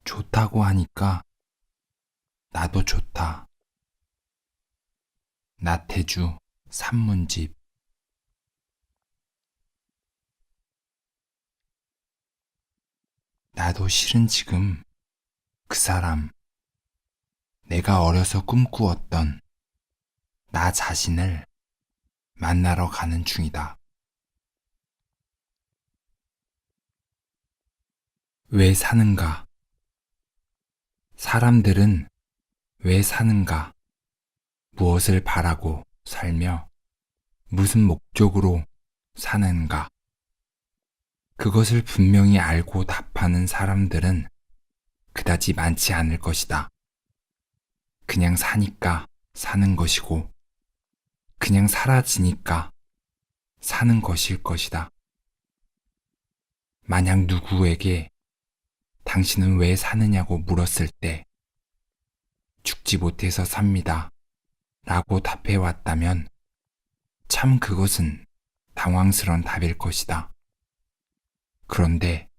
좋다고 하니까 나도 좋다. 나태주 산문집. 나도 실은 지금 그 사람, 내가 어려서 꿈꾸었던 나 자신을 만나러 가는 중이다. 왜 사는가? 사람들은 왜 사는가? 무엇을 바라고 살며 무슨 목적으로 사는가? 그것을 분명히 알고 답하는 사람들은 그다지 많지 않을 것이다. 그냥 사니까 사는 것이고, 그냥 사라지니까 사는 것일 것이다. 만약 누구에게 당신은 왜 사느냐고 물었을 때 죽지 못해서 삽니다 라고 답해왔다면 참 그것은 당황스런 답일 것이다. 그런데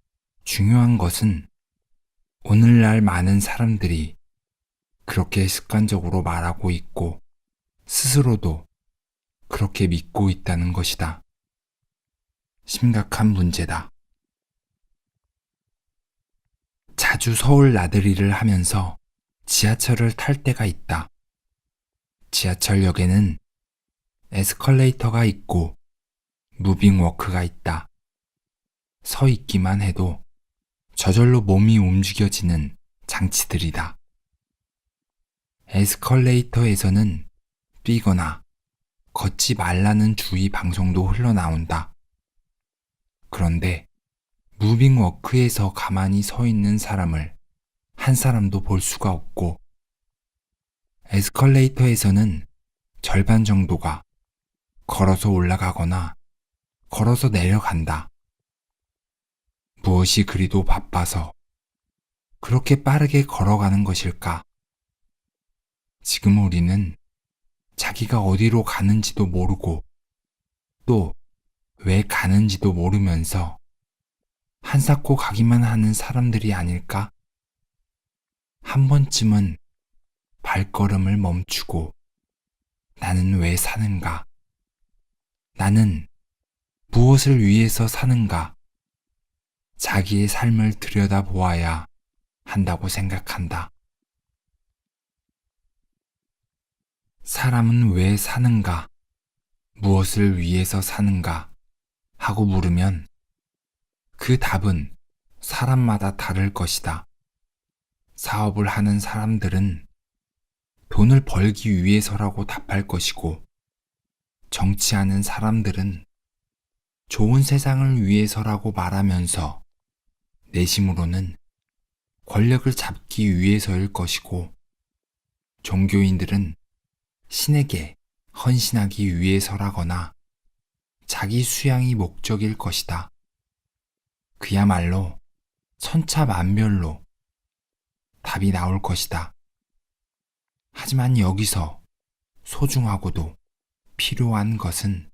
중요한 것은 오늘날 많은 사람들이 그렇게 습관적으로 말하고 있고 스스로도 그렇게 믿고 있다는 것이다. 심각한 문제다. 자주 서울 나들이를 하면서 지하철을 탈 때가 있다. 지하철역에는 에스컬레이터가 있고 무빙워크가 있다. 서 있기만 해도 저절로 몸이 움직여지는 장치들이다. 에스컬레이터에서는 뛰거나 걷지 말라는 주의 방송도 흘러나온다. 그런데 무빙워크에서 가만히 서 있는 사람을 한 사람도 볼 수가 없고, 에스컬레이터에서는 절반 정도가 걸어서 올라가거나 걸어서 내려간다. 무엇이 그리도 바빠서 그렇게 빠르게 걸어가는 것일까? 지금 우리는 자기가 어디로 가는지도 모르고 또 왜 가는지도 모르면서 한사코 가기만 하는 사람들이 아닐까? 한 번쯤은 발걸음을 멈추고 나는 왜 사는가? 나는 무엇을 위해서 사는가? 자기의 삶을 들여다보아야 한다고 생각한다. 사람은 왜 사는가? 무엇을 위해서 사는가? 하고 물으면 그 답은 사람마다 다를 것이다. 사업을 하는 사람들은 돈을 벌기 위해서라고 답할 것이고, 정치하는 사람들은 좋은 세상을 위해서라고 말하면서 내심으로는 권력을 잡기 위해서일 것이고, 종교인들은 신에게 헌신하기 위해서라거나 자기 수양이 목적일 것이다. 그야말로 천차만별로 답이 나올 것이다. 하지만 여기서 소중하고도 필요한 것은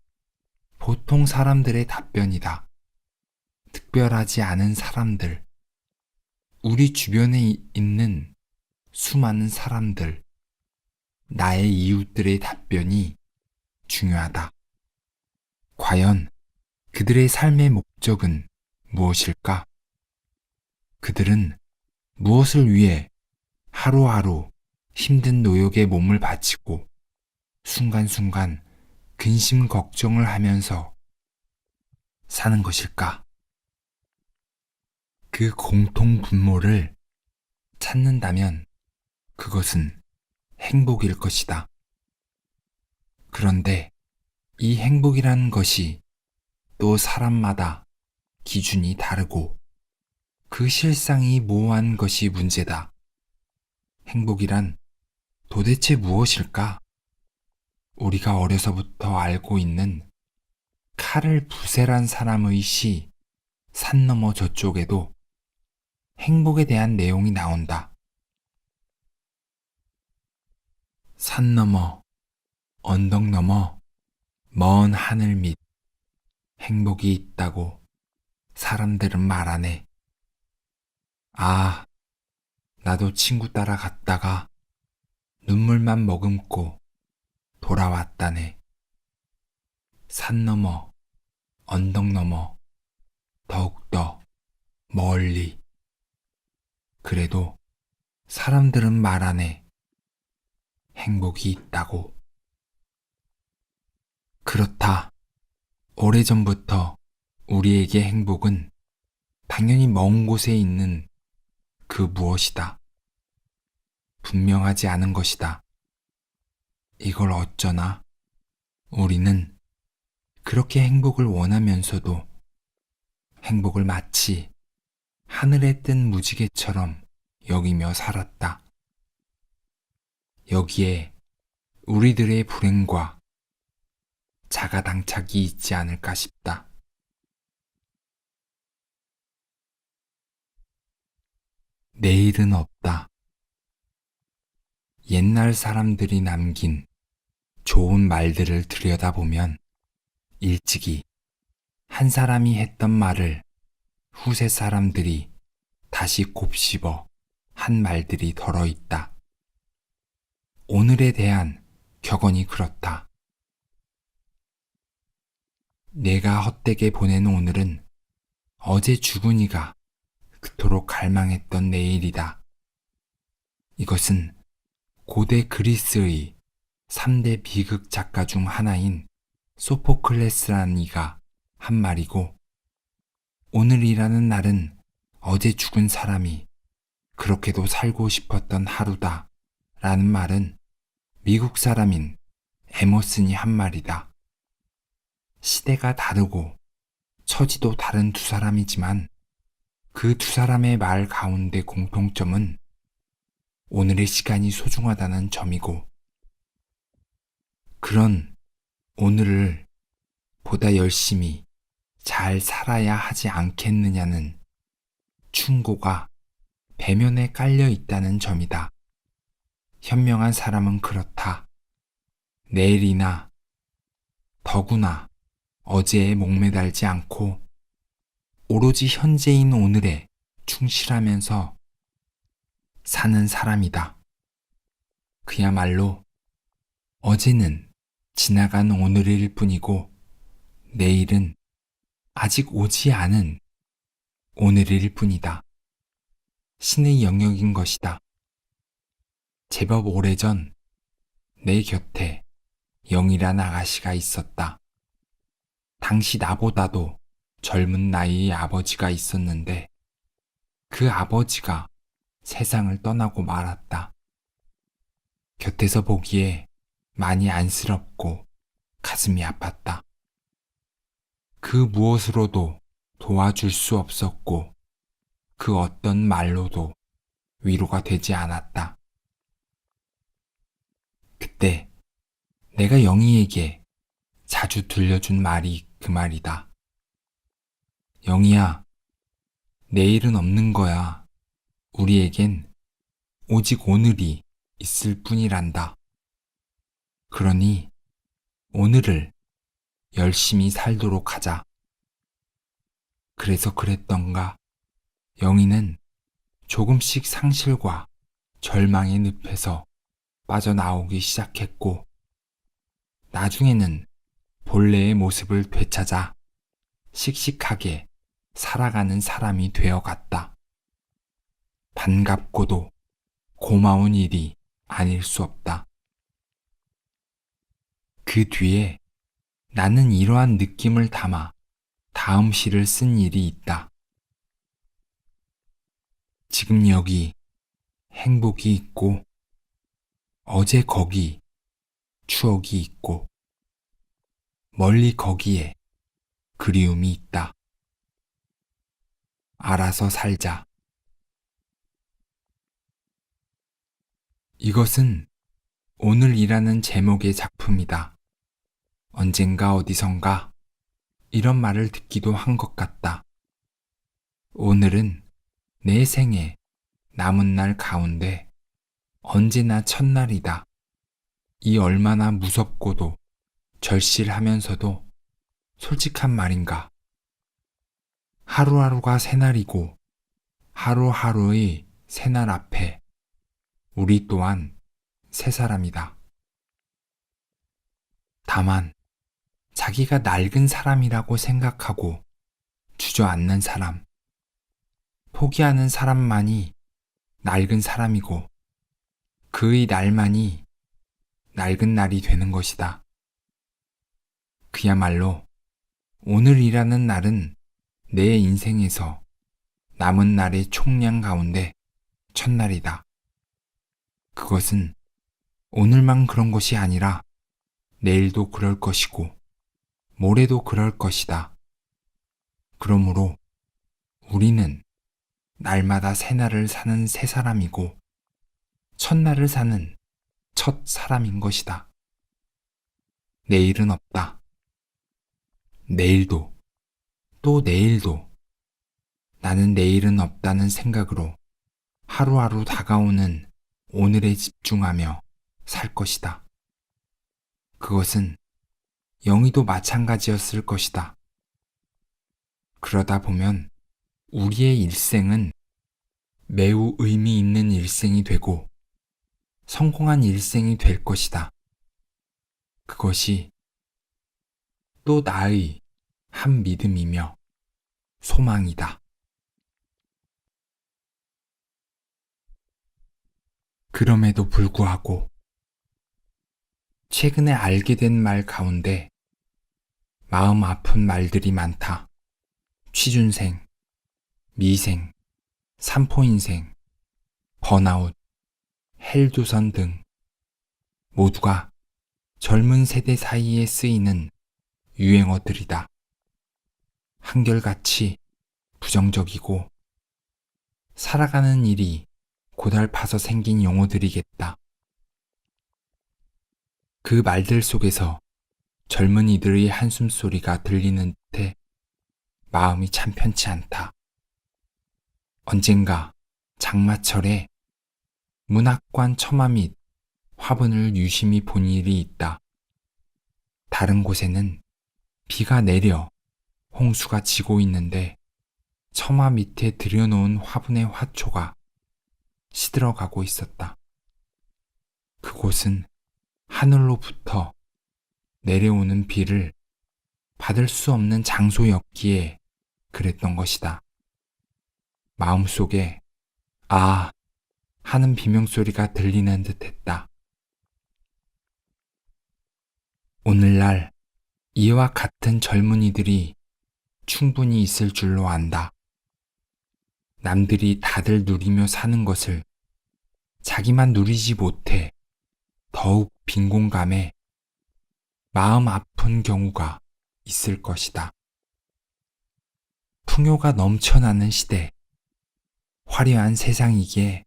보통 사람들의 답변이다. 특별하지 않은 사람들, 우리 주변에 있는 수많은 사람들, 나의 이웃들의 답변이 중요하다. 과연 그들의 삶의 목적은 무엇일까? 그들은 무엇을 위해 하루하루 힘든 노역에 몸을 바치고 순간순간 근심 걱정을 하면서 사는 것일까? 그 공통 분모를 찾는다면 그것은 행복일 것이다. 그런데 이 행복이라는 것이 또 사람마다 기준이 다르고 그 실상이 모호한 것이 문제다. 행복이란 도대체 무엇일까? 우리가 어려서부터 알고 있는 칼을 부세란 사람의 시 산 너머 저쪽에도 행복에 대한 내용이 나온다. 산 너머, 언덕 너머, 먼 하늘 밑 행복이 있다고 사람들은 말하네. 아, 나도 친구 따라 갔다가 눈물만 머금고 돌아왔다네. 산 너머, 언덕 너머, 더욱더 멀리. 그래도 사람들은 말하네. 행복이 있다고. 그렇다. 오래전부터 우리에게 행복은 당연히 먼 곳에 있는 그 무엇이다. 분명하지 않은 것이다. 이걸 어쩌나 우리는 그렇게 행복을 원하면서도 행복을 마치 하늘에 뜬 무지개처럼 여기며 살았다. 여기에 우리들의 불행과 자가당착이 있지 않을까 싶다. 내일은 없다. 옛날 사람들이 남긴 좋은 말들을 들여다보면 일찍이 한 사람이 했던 말을 후세 사람들이 다시 곱씹어 한 말들이 덜어 있다. 오늘에 대한 격언이 그렇다. 내가 헛되게 보낸 오늘은 어제 죽은 이가 그토록 갈망했던 내일이다. 이것은 고대 그리스의 3대 비극 작가 중 하나인 소포클레스라는 이가 한 말이고, 오늘이라는 날은 어제 죽은 사람이 그렇게도 살고 싶었던 하루다 라는 말은 미국 사람인 에머슨이 한 말이다. 시대가 다르고 처지도 다른 두 사람이지만 그 두 사람의 말 가운데 공통점은 오늘의 시간이 소중하다는 점이고, 그런 오늘을 보다 열심히 잘 살아야 하지 않겠느냐는 충고가 배면에 깔려 있다는 점이다. 현명한 사람은 그렇다. 내일이나 더구나 어제에 목매달지 않고 오로지 현재인 오늘에 충실하면서 사는 사람이다. 그야말로 어제는 지나간 오늘일 뿐이고 내일은 아직 오지 않은 오늘일 뿐이다. 신의 영역인 것이다. 제법 오래전 내 곁에 영이란 아가씨가 있었다. 당시 나보다도 젊은 나이의 아버지가 있었는데 그 아버지가 세상을 떠나고 말았다. 곁에서 보기에 많이 안쓰럽고 가슴이 아팠다. 그 무엇으로도 도와줄 수 없었고 그 어떤 말로도 위로가 되지 않았다. 그때 내가 영희에게 자주 들려준 말이 그 말이다. 영희야, 내일은 없는 거야. 우리에겐 오직 오늘이 있을 뿐이란다. 그러니 오늘을 열심히 살도록 하자. 그래서 그랬던가 영희는 조금씩 상실과 절망의 늪에서 빠져나오기 시작했고, 나중에는 본래의 모습을 되찾아 씩씩하게 살아가는 사람이 되어갔다. 반갑고도 고마운 일이 아닐 수 없다. 그 뒤에 나는 이러한 느낌을 담아 다음 시를 쓴 일이 있다. 지금 여기 행복이 있고, 어제 거기 추억이 있고, 멀리 거기에 그리움이 있다. 알아서 살자. 이것은 오늘이라는 제목의 작품이다. 언젠가 어디선가 이런 말을 듣기도 한 것 같다. 오늘은 내 생에 남은 날 가운데 언제나 첫날이다. 이 얼마나 무섭고도 절실하면서도 솔직한 말인가. 하루하루가 새날이고 하루하루의 새날 앞에 우리 또한 새 사람이다. 다만 자기가 낡은 사람이라고 생각하고 주저앉는 사람, 포기하는 사람만이 낡은 사람이고 그의 날만이 낡은 날이 되는 것이다. 그야말로 오늘이라는 날은 내 인생에서 남은 날의 총량 가운데 첫날이다. 그것은 오늘만 그런 것이 아니라 내일도 그럴 것이고 모레도 그럴 것이다. 그러므로 우리는 날마다 새날을 사는 새 사람이고 첫날을 사는 첫 사람인 것이다. 내일은 없다. 내일도 또 내일도 나는 내일은 없다는 생각으로 하루하루 다가오는 오늘에 집중하며 살 것이다. 그것은 영희도 마찬가지였을 것이다. 그러다 보면 우리의 일생은 매우 의미 있는 일생이 되고 성공한 일생이 될 것이다. 그것이 또 나의 한 믿음이며 소망이다. 그럼에도 불구하고 최근에 알게 된 말 가운데 마음 아픈 말들이 많다. 취준생, 미생, 산포인생, 번아웃, 헬조선 등 모두가 젊은 세대 사이에 쓰이는 유행어들이다. 한결같이 부정적이고 살아가는 일이 고달파서 생긴 용어들이겠다. 그 말들 속에서 젊은이들의 한숨소리가 들리는 듯해 마음이 참 편치 않다. 언젠가 장마철에 문학관 처마 및 화분을 유심히 본 일이 있다. 다른 곳에는 비가 내려 홍수가 지고 있는데 처마 밑에 들여놓은 화분의 화초가 시들어가고 있었다. 그곳은 하늘로부터 내려오는 비를 받을 수 없는 장소였기에 그랬던 것이다. 마음속에 아 하는 비명소리가 들리는 듯 했다. 오늘날 이와 같은 젊은이들이 충분히 있을 줄로 안다. 남들이 다들 누리며 사는 것을 자기만 누리지 못해 더욱 빈곤감에 마음 아픈 경우가 있을 것이다. 풍요가 넘쳐나는 시대, 화려한 세상이기에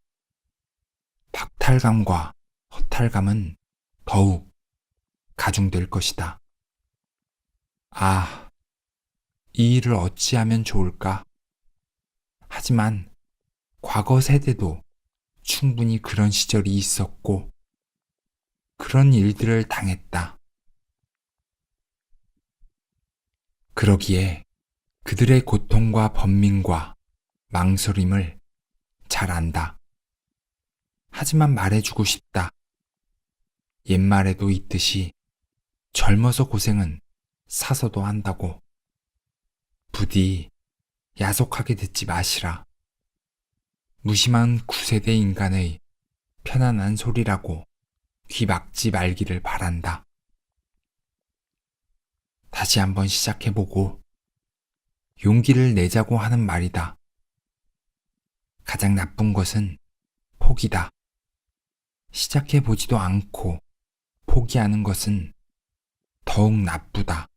박탈감과 허탈감은 더욱 가중될 것이다. 아, 이 일을 어찌하면 좋을까? 하지만 과거 세대도 충분히 그런 시절이 있었고 그런 일들을 당했다. 그러기에 그들의 고통과 번민과 망설임을 잘 안다. 하지만 말해주고 싶다. 옛말에도 있듯이 젊어서 고생은 사서도 한다고. 부디 야속하게 듣지 마시라. 무심한 9세대 인간의 편안한 소리라고 귀 막지 말기를 바란다. 다시 한번 시작해보고 용기를 내자고 하는 말이다. 가장 나쁜 것은 포기다. 시작해보지도 않고 포기하는 것은 더욱 나쁘다.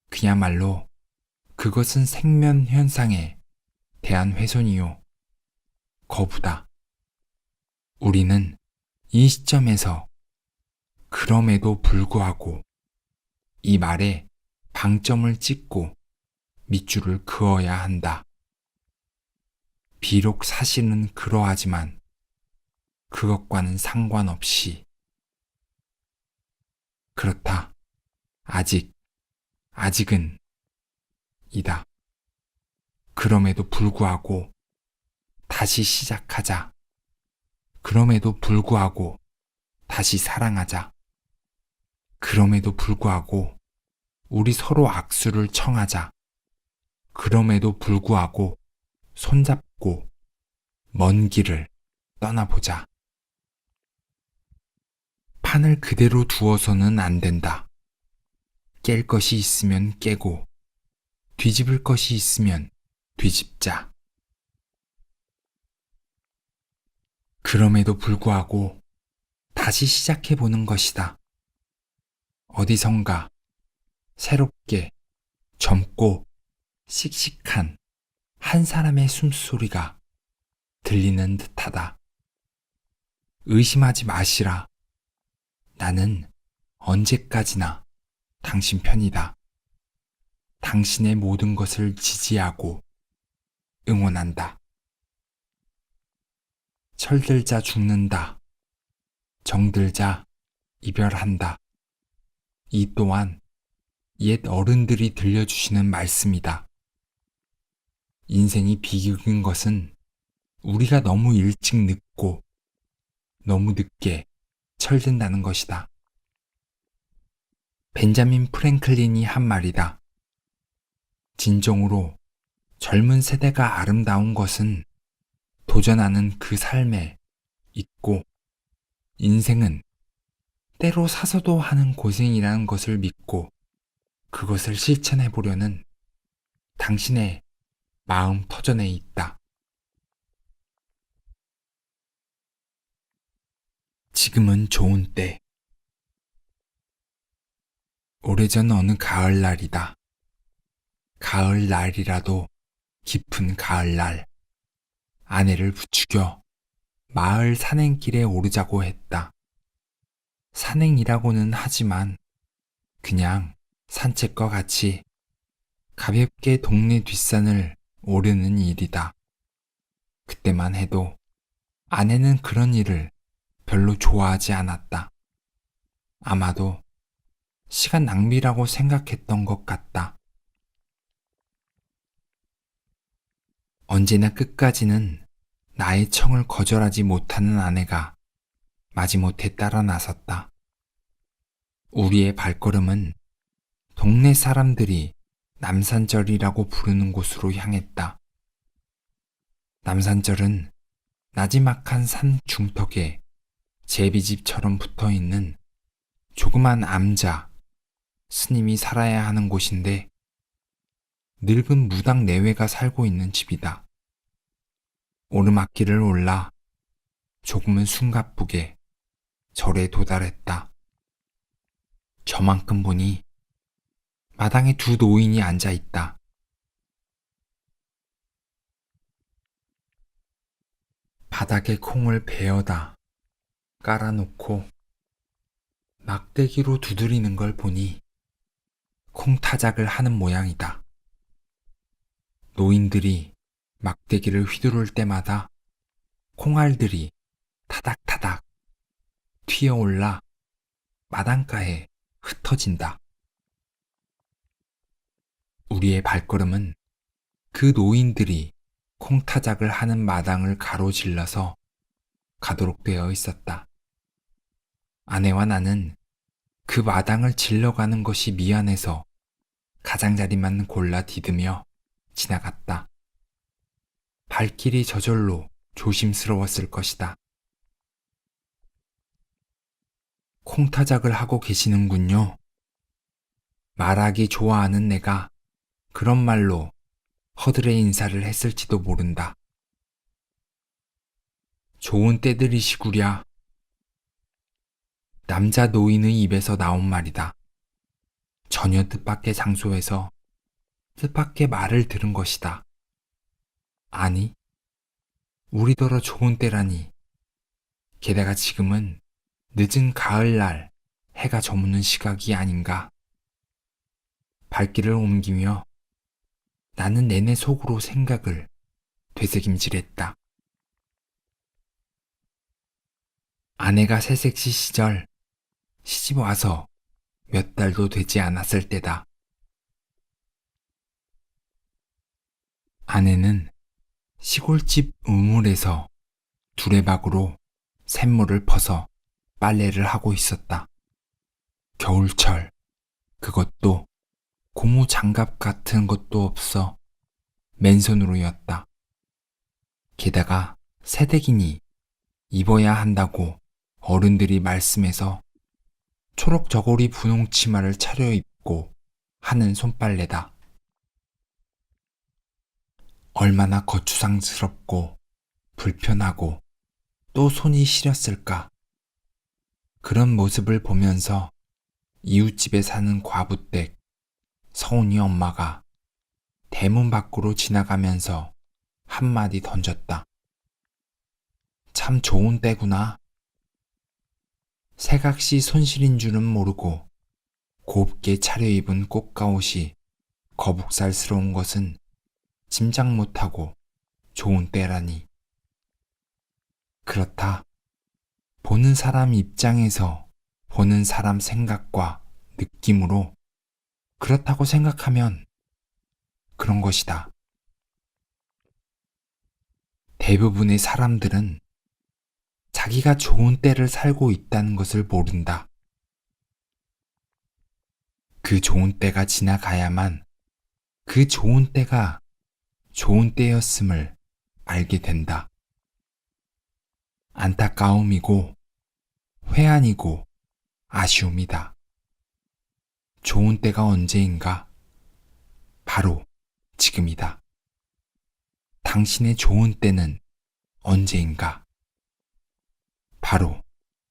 그야말로 그것은 생면 현상에 대한 훼손이요. 거부다. 우리는 이 시점에서 그럼에도 불구하고 이 말에 방점을 찍고 밑줄을 그어야 한다. 비록 사실은 그러하지만 그것과는 상관없이 그렇다. 아직은 이다. 그럼에도 불구하고 다시 시작하자. 그럼에도 불구하고 다시 사랑하자. 그럼에도 불구하고 우리 서로 악수를 청하자. 그럼에도 불구하고 손잡고 먼 길을 떠나보자. 판을 그대로 두어서는 안 된다. 깰 것이 있으면 깨고 뒤집을 것이 있으면 뒤집자. 그럼에도 불구하고 다시 시작해보는 것이다. 어디선가 새롭게 젊고 씩씩한 한 사람의 숨소리가 들리는 듯하다. 의심하지 마시라. 나는 언제까지나 당신 편이다. 당신의 모든 것을 지지하고 응원한다. 철들자 죽는다. 정들자 이별한다. 이 또한 옛 어른들이 들려주시는 말씀이다. 인생이 비극인 것은 우리가 너무 일찍 늙고 너무 늦게 철든다는 것이다. 벤자민 프랭클린이 한 말이다. 진정으로 젊은 세대가 아름다운 것은 도전하는 그 삶에 있고 인생은 때로 사서도 하는 고생이라는 것을 믿고 그것을 실천해 보려는 당신의 마음 터전에 있다. 지금은 좋은 때. 오래전 어느 가을날이다. 가을날이라도 깊은 가을날. 아내를 부추겨 마을 산행길에 오르자고 했다. 산행이라고는 하지만 그냥 산책과 같이 가볍게 동네 뒷산을 오르는 일이다. 그때만 해도 아내는 그런 일을 별로 좋아하지 않았다. 아마도 시간 낭비라고 생각했던 것 같다. 언제나 끝까지는 나의 청을 거절하지 못하는 아내가 마지못해 따라 나섰다. 우리의 발걸음은 동네 사람들이 남산절이라고 부르는 곳으로 향했다. 남산절은 나지막한 산 중턱에 제비집처럼 붙어있는 조그만 암자, 스님이 살아야 하는 곳인데 늙은 무당 내외가 살고 있는 집이다. 오르막길을 올라 조금은 숨가쁘게 절에 도달했다. 저만큼 보니 마당에 두 노인이 앉아 있다. 바닥에 콩을 베어다 깔아놓고 막대기로 두드리는 걸 보니 콩타작을 하는 모양이다. 노인들이 막대기를 휘두를 때마다 콩알들이 타닥타닥 튀어올라 마당가에 흩어진다. 우리의 발걸음은 그 노인들이 콩타작을 하는 마당을 가로질러서 가도록 되어 있었다. 아내와 나는 그 마당을 질러가는 것이 미안해서 가장자리만 골라 디디며 지나갔다. 발길이 저절로 조심스러웠을 것이다. 콩타작을 하고 계시는군요. 말하기 좋아하는 내가 그런 말로 허들의 인사를 했을지도 모른다. 좋은 때들이시구랴. 남자 노인의 입에서 나온 말이다. 전혀 뜻밖의 장소에서 뜻밖의 말을 들은 것이다. 아니, 우리더러 좋은 때라니. 게다가 지금은 늦은 가을날 해가 저무는 시각이 아닌가. 발길을 옮기며 나는 내내 속으로 생각을 되새김질했다. 아내가 새색시 시절 시집 와서 몇 달도 되지 않았을 때다. 아내는 시골집 우물에서 두레박으로 샘물을 퍼서 빨래를 하고 있었다. 겨울철, 그것도 고무 장갑 같은 것도 없어 맨손으로였다. 게다가 새댁이니 입어야 한다고 어른들이 말씀해서 초록 저고리 분홍 치마를 차려입고 하는 손빨래다. 얼마나 거추장스럽고 불편하고 또 손이 시렸을까. 그런 모습을 보면서 이웃집에 사는 과부댁 서운이 엄마가 대문 밖으로 지나가면서 한마디 던졌다. 참 좋은 때구나. 새각시 손실인 줄은 모르고 곱게 차려입은 꽃가옷이 거북살스러운 것은 짐작 못하고 좋은 때라니. 그렇다. 보는 사람 입장에서 보는 사람 생각과 느낌으로 그렇다고 생각하면 그런 것이다. 대부분의 사람들은 자기가 좋은 때를 살고 있다는 것을 모른다. 그 좋은 때가 지나가야만 그 좋은 때가 좋은 때였음을 알게 된다. 안타까움이고 회한이고 아쉬움이다. 좋은 때가 언제인가? 바로 지금이다. 당신의 좋은 때는 언제인가? 바로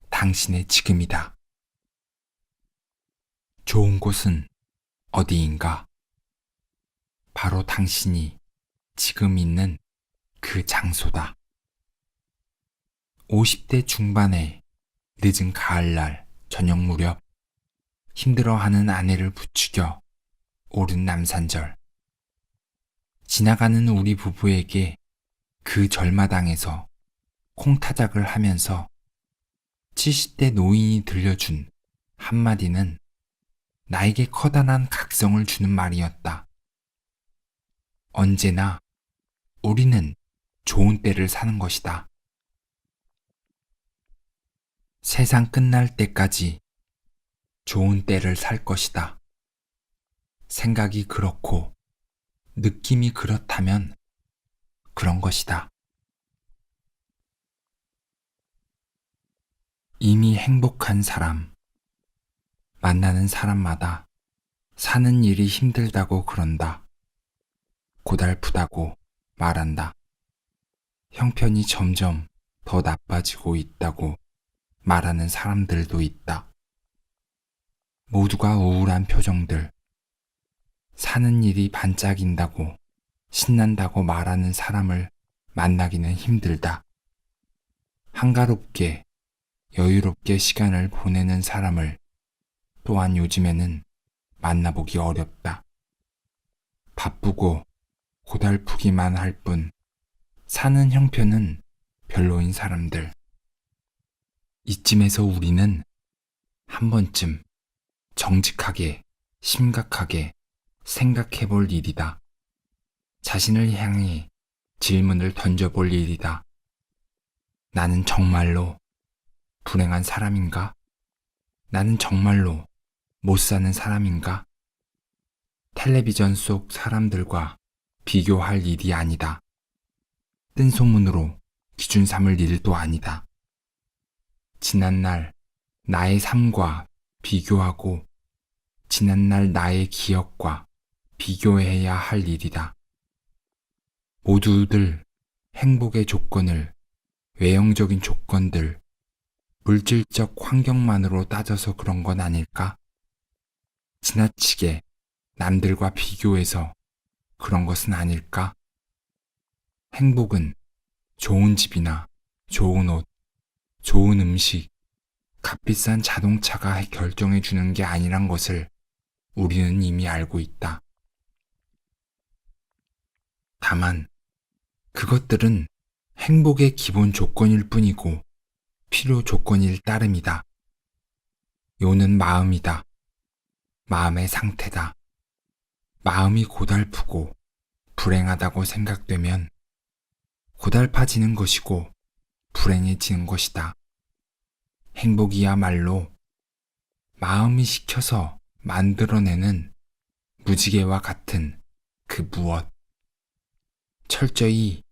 당신의 지금이다. 좋은 곳은 어디인가? 바로 당신이 지금 있는 그 장소다. 50대 중반의 늦은 가을날 저녁 무렵 힘들어하는 아내를 부추겨 오른 남산절. 지나가는 우리 부부에게 그 절마당에서 콩타작을 하면서 70대 노인이 들려준 한마디는 나에게 커다란 각성을 주는 말이었다. 언제나 우리는 좋은 때를 사는 것이다. 세상 끝날 때까지 좋은 때를 살 것이다. 생각이 그렇고 느낌이 그렇다면 그런 것이다. 이미 행복한 사람, 만나는 사람마다 사는 일이 힘들다고 그런다. 고달프다고 말한다. 형편이 점점 더 나빠지고 있다고 말하는 사람들도 있다. 모두가 우울한 표정들, 사는 일이 반짝인다고 신난다고 말하는 사람을 만나기는 힘들다. 한가롭게 여유롭게 시간을 보내는 사람을 또한 요즘에는 만나보기 어렵다. 바쁘고 고달프기만 할 뿐 사는 형편은 별로인 사람들. 이쯤에서 우리는 한 번쯤 정직하게 심각하게 생각해 볼 일이다. 자신을 향해 질문을 던져볼 일이다. 나는 정말로 불행한 사람인가? 나는 정말로 못 사는 사람인가? 텔레비전 속 사람들과 비교할 일이 아니다. 뜬 소문으로 기준 삼을 일도 아니다. 지난날 나의 삶과 비교하고 지난날 나의 기억과 비교해야 할 일이다. 모두들 행복의 조건을 외형적인 조건들, 물질적 환경만으로 따져서 그런 건 아닐까? 지나치게 남들과 비교해서 그런 것은 아닐까? 행복은 좋은 집이나 좋은 옷, 좋은 음식, 값비싼 자동차가 결정해 주는 게 아니란 것을 우리는 이미 알고 있다. 다만 그것들은 행복의 기본 조건일 뿐이고 필요 조건일 따름이다. 요는 마음이다. 마음의 상태다. 마음이 고달프고 불행하다고 생각되면 고달파지는 것이고 불행해지는 것이다. 행복이야말로 마음이 시켜서 만들어내는 무지개와 같은 그 무엇. 철저히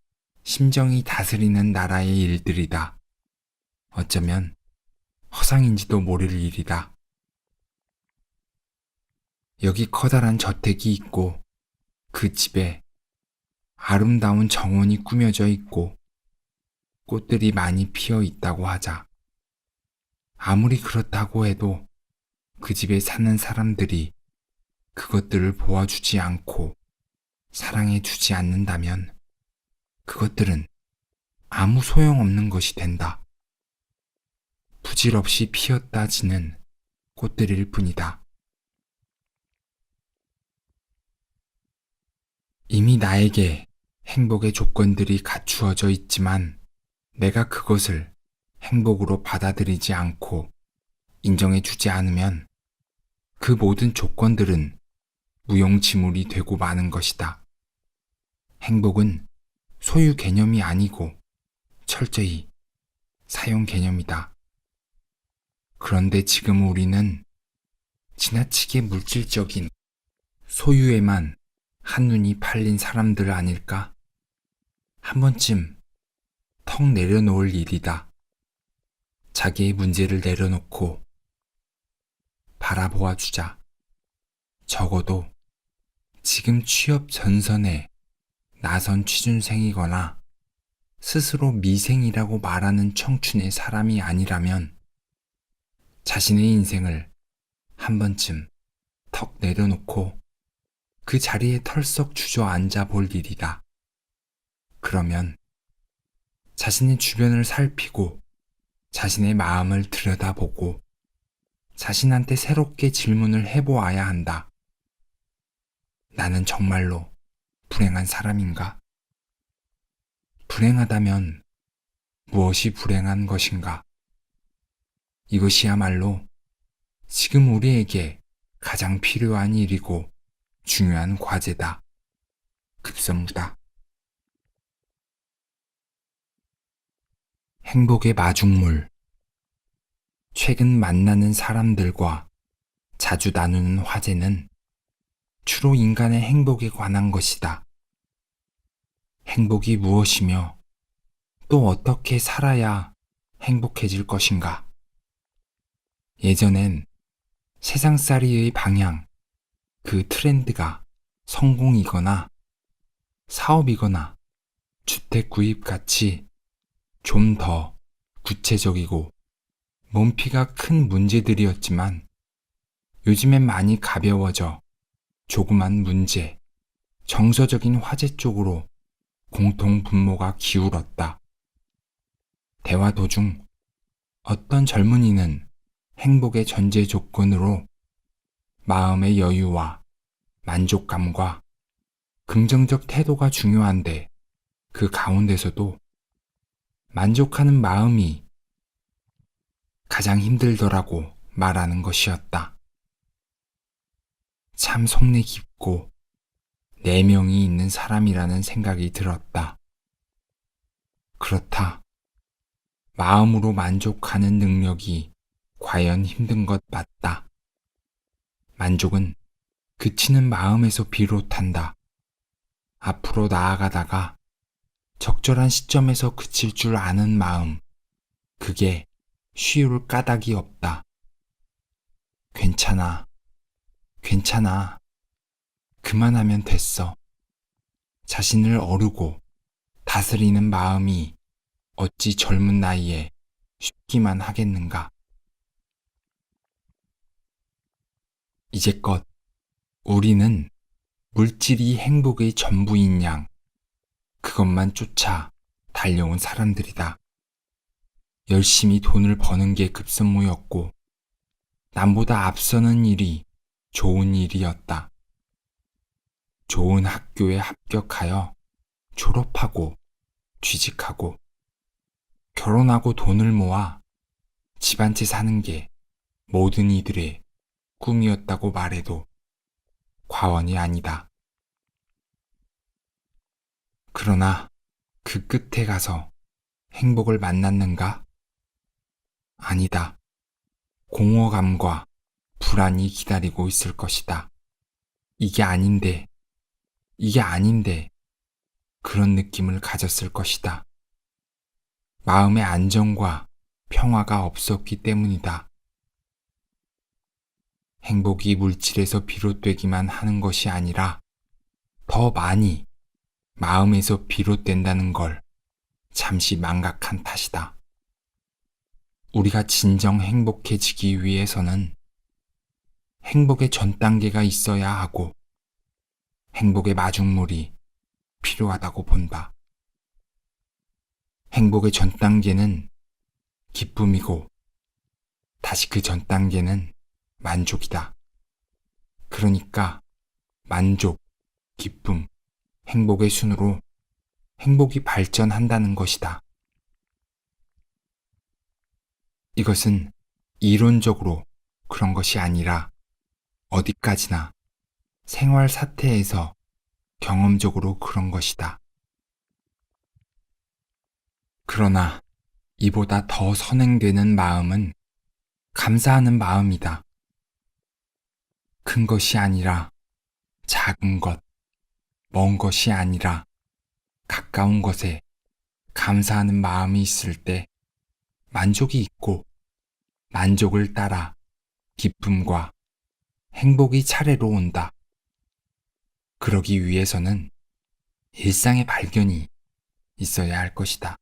심정이 다스리는 나라의 일들이다. 어쩌면 허상인지도 모를 일이다. 여기 커다란 저택이 있고 그 집에 아름다운 정원이 꾸며져 있고 꽃들이 많이 피어 있다고 하자. 아무리 그렇다고 해도 그 집에 사는 사람들이 그것들을 보아주지 않고 사랑해주지 않는다면 그것들은 아무 소용없는 것이 된다. 부질없이 피었다 지는 꽃들일 뿐이다. 이미 나에게 행복의 조건들이 갖추어져 있지만 내가 그것을 행복으로 받아들이지 않고 인정해주지 않으면 그 모든 조건들은 무용지물이 되고 마는 것이다. 행복은 소유 개념이 아니고 철저히 사용 개념이다. 그런데 지금 우리는 지나치게 물질적인 소유에만 한눈이 팔린 사람들 아닐까? 한 번쯤 턱 내려놓을 일이다. 자기의 문제를 내려놓고 바라보아 주자. 적어도 지금 취업 전선에 나선 취준생이거나 스스로 미생이라고 말하는 청춘의 사람이 아니라면 자신의 인생을 한 번쯤 턱 내려놓고 그 자리에 털썩 주저앉아 볼 일이다. 그러면 자신의 주변을 살피고 자신의 마음을 들여다보고 자신한테 새롭게 질문을 해보아야 한다. 나는 정말로 불행한 사람인가? 불행하다면 무엇이 불행한 것인가? 이것이야말로 지금 우리에게 가장 필요한 일이고 중요한 과제다. 급선무다. 행복의 마중물. 최근 만나는 사람들과 자주 나누는 화제는 주로 인간의 행복에 관한 것이다. 행복이 무엇이며 또 어떻게 살아야 행복해질 것인가? 예전엔 세상살이의 방향, 그 트렌드가 성공이거나 사업이거나 주택 구입 같이 좀 더 구체적이고 몸피가 큰 문제들이었지만 요즘엔 많이 가벼워져 조그만 문제, 정서적인 화제 쪽으로 공통 분모가 기울었다. 대화 도중 어떤 젊은이는 행복의 전제 조건으로 마음의 여유와 만족감과 긍정적 태도가 중요한데 그 가운데서도 만족하는 마음이 가장 힘들더라고 말하는 것이었다. 참 속내 깊고 내명이 있는 사람이라는 생각이 들었다. 그렇다. 마음으로 만족하는 능력이 과연 힘든 것 맞다. 만족은 그치는 마음에서 비롯한다. 앞으로 나아가다가 적절한 시점에서 그칠 줄 아는 마음, 그게 쉬울 까닭이 없다. 괜찮아, 괜찮아. 그만하면 됐어. 자신을 어루고 다스리는 마음이 어찌 젊은 나이에 쉽기만 하겠는가. 이제껏 우리는 물질이 행복의 전부인 양, 그것만 쫓아 달려온 사람들이다. 열심히 돈을 버는 게 급선무였고 남보다 앞서는 일이 좋은 일이었다. 좋은 학교에 합격하여 졸업하고 취직하고 결혼하고 돈을 모아 집 한 채 사는 게 모든 이들의 꿈이었다고 말해도 과언이 아니다. 그러나 그 끝에 가서 행복을 만났는가? 아니다. 공허감과 불안이 기다리고 있을 것이다. 이게 아닌데, 이게 아닌데, 그런 느낌을 가졌을 것이다. 마음의 안정과 평화가 없었기 때문이다. 행복이 물질에서 비롯되기만 하는 것이 아니라 더 많이 마음에서 비롯된다는 걸 잠시 망각한 탓이다. 우리가 진정 행복해지기 위해서는 행복의 전 단계가 있어야 하고 행복의 마중물이 필요하다고 본다. 행복의 전 단계는 기쁨이고 다시 그 전 단계는 만족이다. 그러니까 만족, 기쁨, 행복의 순으로 행복이 발전한다는 것이다. 이것은 이론적으로 그런 것이 아니라 어디까지나 생활 사태에서 경험적으로 그런 것이다. 그러나 이보다 더 선행되는 마음은 감사하는 마음이다. 큰 것이 아니라 작은 것, 먼 것이 아니라 가까운 것에 감사하는 마음이 있을 때 만족이 있고 만족을 따라 기쁨과 행복이 차례로 온다. 그러기 위해서는 일상의 발견이 있어야 할 것이다.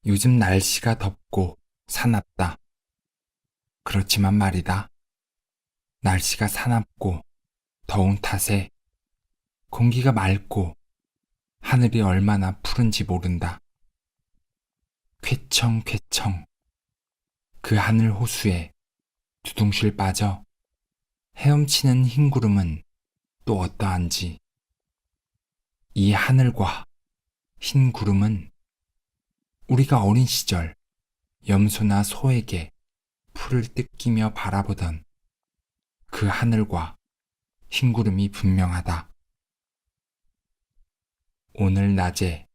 요즘 날씨가 덥고 사납다. 그렇지만 말이다. 날씨가 사납고 더운 탓에 공기가 맑고 하늘이 얼마나 푸른지 모른다. 쾌청쾌청 그 하늘 호수에 두둥실 빠져 헤엄치는 흰 구름은 또 어떠한지. 이 하늘과 흰 구름은 우리가 어린 시절 염소나 소에게 풀을 뜯기며 바라보던 그 하늘과 흰 구름이 분명하다. 오늘 낮에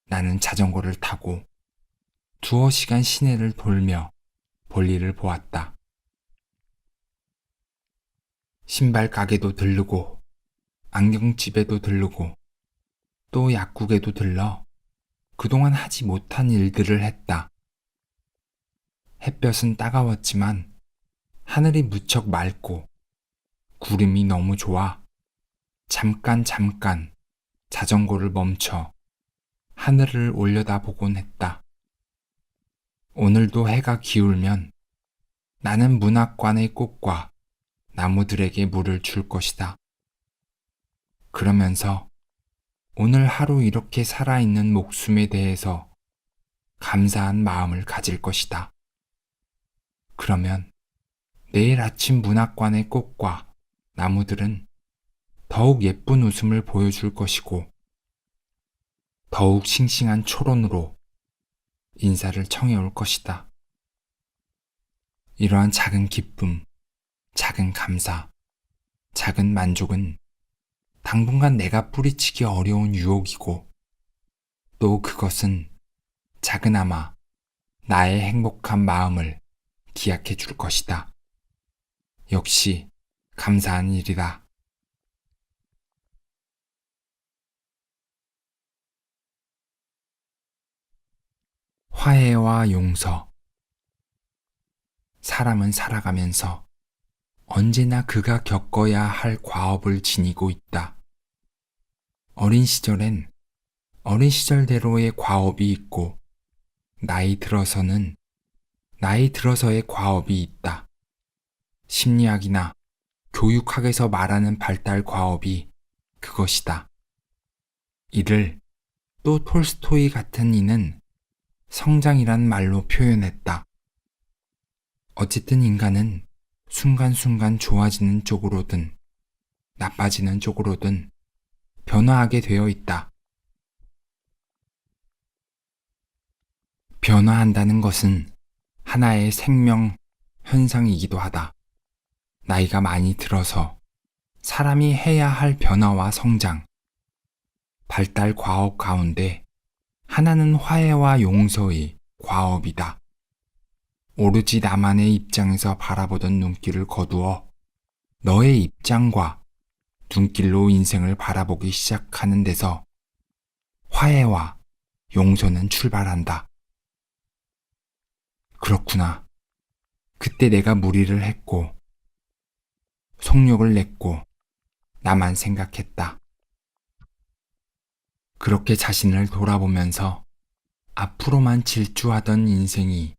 나는 자전거를 타고 2~5시간 시내를 돌며 볼일을 보았다. 신발 가게도 들르고 안경집에도 들르고 또 약국에도 들러 그동안 하지 못한 일들을 했다. 햇볕은 따가웠지만 하늘이 무척 맑고 구름이 너무 좋아 잠깐 자전거를 멈춰 하늘을 올려다보곤 했다. 오늘도 해가 기울면 나는 문학관의 꽃과 나무들에게 물을 줄 것이다. 그러면서 오늘 하루 이렇게 살아있는 목숨에 대해서 감사한 마음을 가질 것이다. 그러면 내일 아침 문학관의 꽃과 나무들은 더욱 예쁜 웃음을 보여줄 것이고 더욱 싱싱한 초론으로 인사를 청해올 것이다. 이러한 작은 기쁨, 작은 감사, 작은 만족은 당분간 내가 뿌리치기 어려운 유혹이고 또 그것은 작으나마 나의 행복한 마음을 기약해 줄 것이다. 역시 감사한 일이다. 화해와 용서. 사람은 살아가면서 언제나 그가 겪어야 할 과업을 지니고 있다. 어린 시절엔 어린 시절대로의 과업이 있고 나이 들어서는 나이 들어서의 과업이 있다. 심리학이나 교육학에서 말하는 발달 과업이 그것이다. 이를 또 톨스토이 같은 이는 성장이란 말로 표현했다. 어쨌든 인간은 순간순간 좋아지는 쪽으로든 나빠지는 쪽으로든 변화하게 되어 있다. 변화한다는 것은 하나의 생명 현상이기도 하다. 나이가 많이 들어서 사람이 해야 할 변화와 성장, 발달 과업 가운데 하나는 화해와 용서의 과업이다. 오로지 나만의 입장에서 바라보던 눈길을 거두어 너의 입장과 눈길로 인생을 바라보기 시작하는 데서 화해와 용서는 출발한다. 그렇구나. 그때 내가 무리를 했고 속력을 냈고 나만 생각했다. 그렇게 자신을 돌아보면서 앞으로만 질주하던 인생이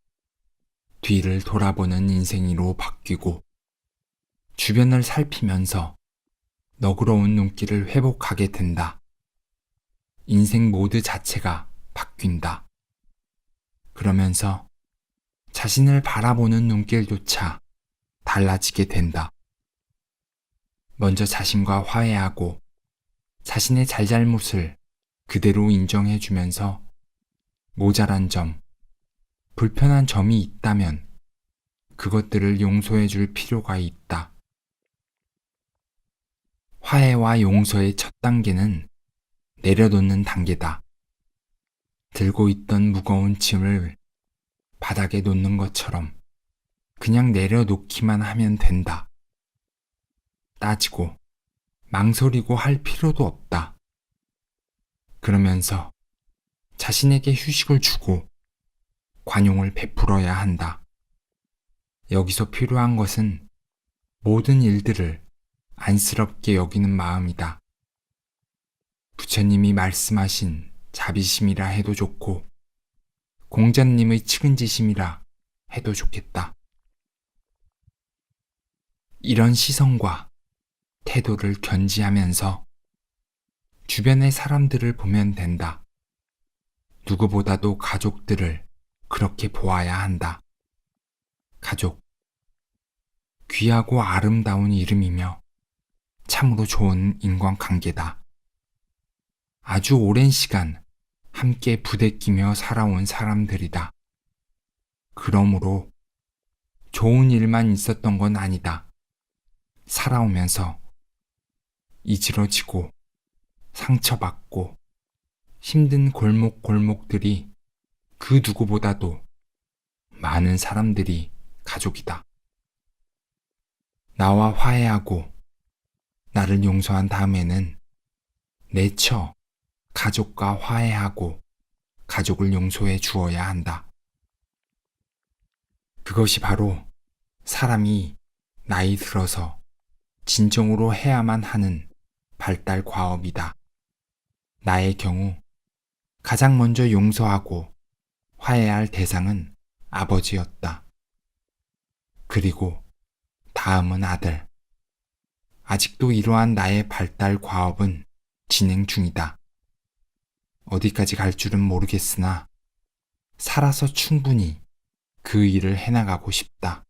뒤를 돌아보는 인생으로 바뀌고 주변을 살피면서 너그러운 눈길을 회복하게 된다. 인생 모드 자체가 바뀐다. 그러면서 자신을 바라보는 눈길조차 달라지게 된다. 먼저 자신과 화해하고 자신의 잘잘못을 그대로 인정해주면서 모자란 점, 불편한 점이 있다면 그것들을 용서해줄 필요가 있다. 화해와 용서의 첫 단계는 내려놓는 단계다. 들고 있던 무거운 짐을 바닥에 놓는 것처럼 그냥 내려놓기만 하면 된다. 따지고 망설이고 할 필요도 없다. 그러면서 자신에게 휴식을 주고 관용을 베풀어야 한다. 여기서 필요한 것은 모든 일들을 안쓰럽게 여기는 마음이다. 부처님이 말씀하신 자비심이라 해도 좋고 공자님의 측은지심이라 해도 좋겠다. 이런 시선과 태도를 견지하면서 주변의 사람들을 보면 된다. 누구보다도 가족들을 그렇게 보아야 한다. 가족. 귀하고 아름다운 이름이며 참으로 좋은 인간관계다. 아주 오랜 시간 함께 부대끼며 살아온 사람들이다. 그러므로 좋은 일만 있었던 건 아니다. 살아오면서 이지러지고 상처받고 힘든 골목골목들이 그 누구보다도 많은 사람들이 가족이다. 나와 화해하고 나를 용서한 다음에는 내처 가족과 화해하고 가족을 용서해 주어야 한다. 그것이 바로 사람이 나이 들어서 진정으로 해야만 하는 발달 과업이다. 나의 경우 가장 먼저 용서하고 화해할 대상은 아버지였다. 그리고 다음은 아들. 아직도 이러한 나의 발달 과업은 진행 중이다. 어디까지 갈 줄은 모르겠으나 살아서 충분히 그 일을 해나가고 싶다.